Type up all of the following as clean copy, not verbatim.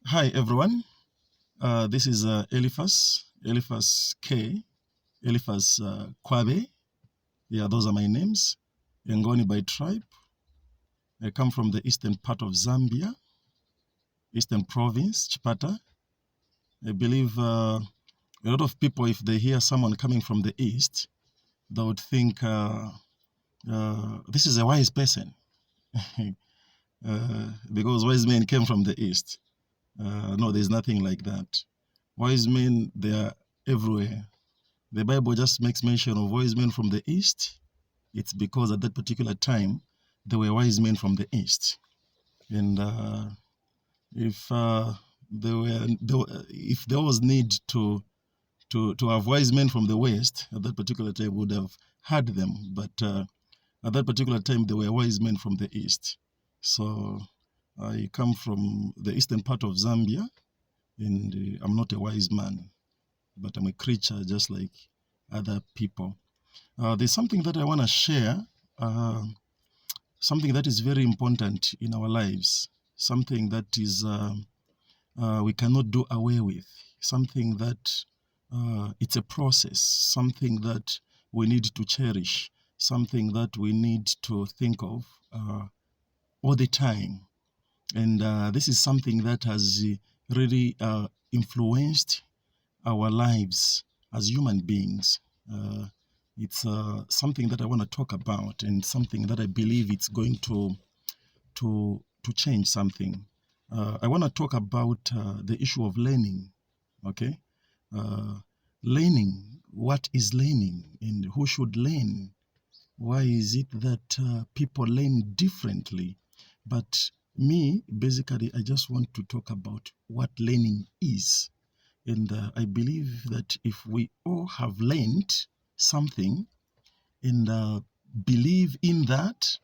Hi everyone, this is Eliphas K, Eliphas Kwabe. Yeah, those are my names. Ngoni by tribe. I come from the eastern part of Zambia, eastern province, Chipata. I believe a lot of people, if they hear someone coming from the east, they would think this is a wise person because wise men came from the east. No, there's nothing like that. Wise men, they are everywhere. The Bible just makes mention of wise men from the east. It's because at that particular time, there were wise men from the east. And if if there was need to have wise men from the west, at that particular time, we would have had them. But at that particular time, there were wise men from the east. So I come from the eastern part of Zambia, and I'm not a wise man, but I'm a creature just like other people. There's something that I want to share, uh, something that is very important in our lives, something that is we cannot do away with, something that it's a process, something that we need to cherish, something that we need to think of all the time. And this is something that has really influenced our lives as human beings. It's something that I want to talk about, and something that I believe it's going to change something. I want to talk about the issue of learning. Okay, uh, learning. What is learning, and who should learn? Why is it that people learn differently? But me, basically, I just want to talk about what learning is. And I believe that if we all have learned something and believe in that,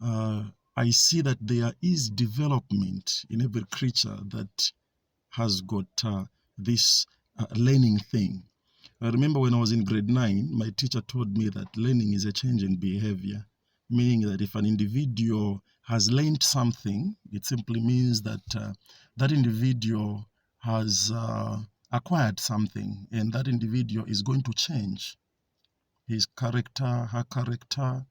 uh, I see that there is development in every creature that has got this learning thing. I remember when I was in grade 9, my teacher told me that learning is a change in behavior, meaning that if an individual has learned something, it simply means that that individual has acquired something, and that individual is going to change. His character, her character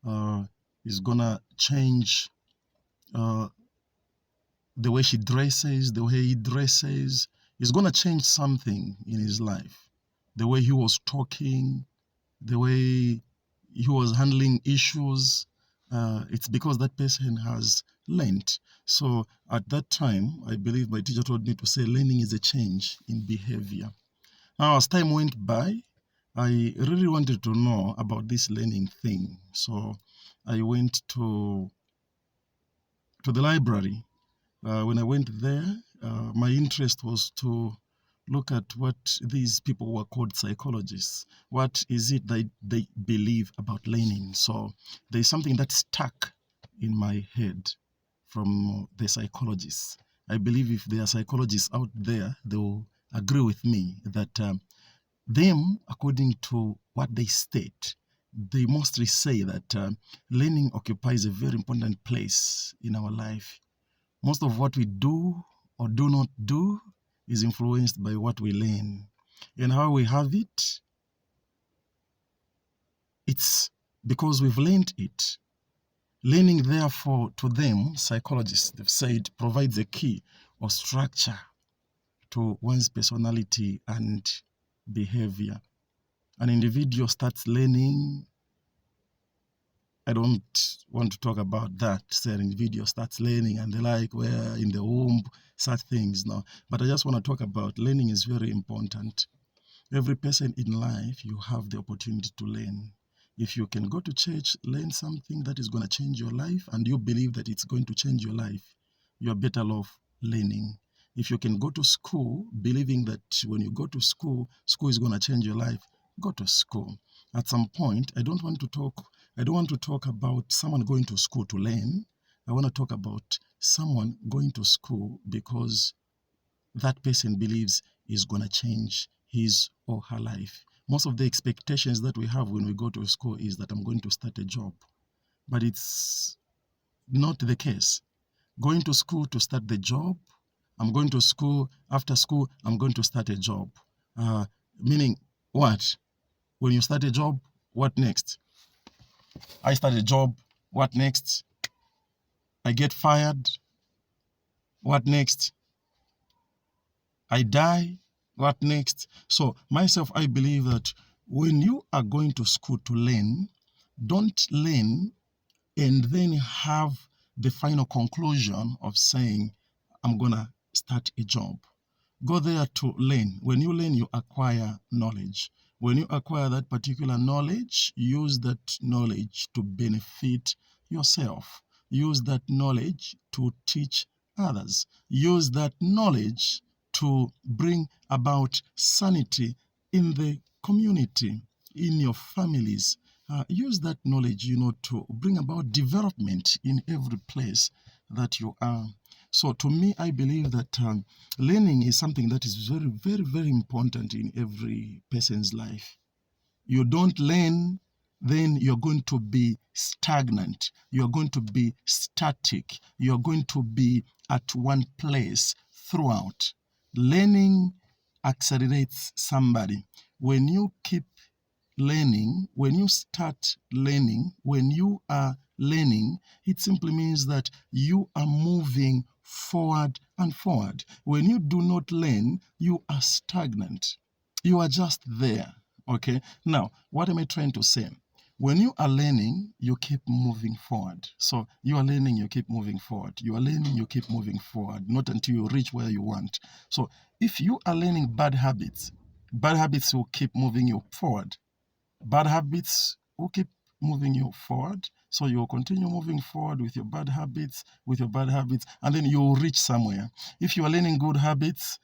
uh, is going to change, uh, the way she dresses, the way he dresses, is going to change something in his life. The way he was talking, the way he was handling issues, it's because that person has learned. So at that time, I believe my teacher told me to say learning is a change in behavior. Now, as time went by, I really wanted to know about this learning thing. So I went to the library. When I went there, my interest was to look at what these people were called psychologists. What is it that they believe about learning? So there's something that stuck in my head from the psychologists. I believe if there are psychologists out there, they will agree with me that them, according to what they state, they mostly say that learning occupies a very important place in our life. Most of what we do or do not do is influenced by what we learn. And how we have it, it's because we've learned it. Learning, therefore, to them, psychologists, they've said, provides a key or structure to one's personality and behavior. An individual starts learning. I don't want to talk about that. Say an individual starts learning and they like where in the womb, such things. No, but I just want to talk about learning is very important. Every person in life, you have the opportunity to learn. If you can go to church, learn something that is going to change your life, and you believe that it's going to change your life, you're better off learning. If you can go to school, believing that when you go to school, school is going to change your life, go to school. At some point, I don't want to talk about someone going to school to learn. I want to talk about someone going to school because that person believes is going to change his or her life. Most of the expectations that we have when we go to school is that I'm going to start a job, but it's not the case. Going to school to start the job I'm going to school. After school, I'm going to start a job. Meaning what? When you start a job, what next? I start a job, what next? I get fired, what next? I die, what next? So myself, I believe that when you are going to school to learn, don't learn and then have the final conclusion of saying, I'm gonna start a job. Go there to learn. When you learn, you acquire knowledge. When you acquire that particular knowledge, use that knowledge to benefit yourself. Use that knowledge to teach others. Use that knowledge to bring about sanity in the community, in your families. Use that knowledge, to bring about development in every place that you are. So to me, I believe that learning is something that is very, very, very important in every person's life. You don't learn, then you're going to be stagnant. You're going to be static. You're going to be at one place throughout. Learning accelerates somebody. When you keep learning, when you start learning, when you are learning, it simply means that you are moving forward and forward. When you do not learn, you are stagnant. You are just there. Okay. Now, what am I trying to say? When you are learning, you keep moving forward. So you are learning, you keep moving forward. You are learning, you keep moving forward, not until you reach where you want. So if you are learning bad habits will keep moving you forward. Bad habits will keep moving you forward. So you'll continue moving forward with your bad habits, and then you'll reach somewhere. If you are learning good habits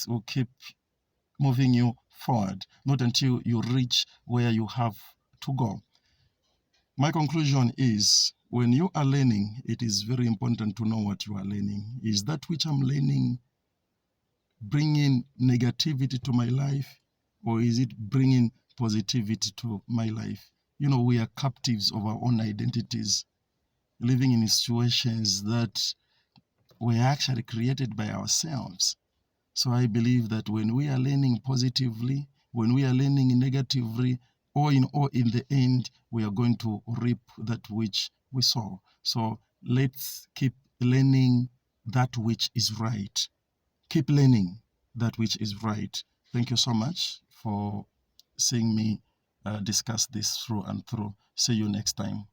will keep moving you forward, not until you reach where you have to go. My conclusion is, when you are learning, it is very important to know what you are learning. Is that which I'm learning bringing negativity to my life, or is it bringing positivity to my life? We are captives of our own identities, living in situations that were actually created by ourselves. So I believe that when we are learning positively, when we are learning negatively, all in the end, we are going to reap that which we sow. So let's keep learning that which is right. Keep learning that which is right. Thank you so much for seeing me discuss this through and through. See you next time.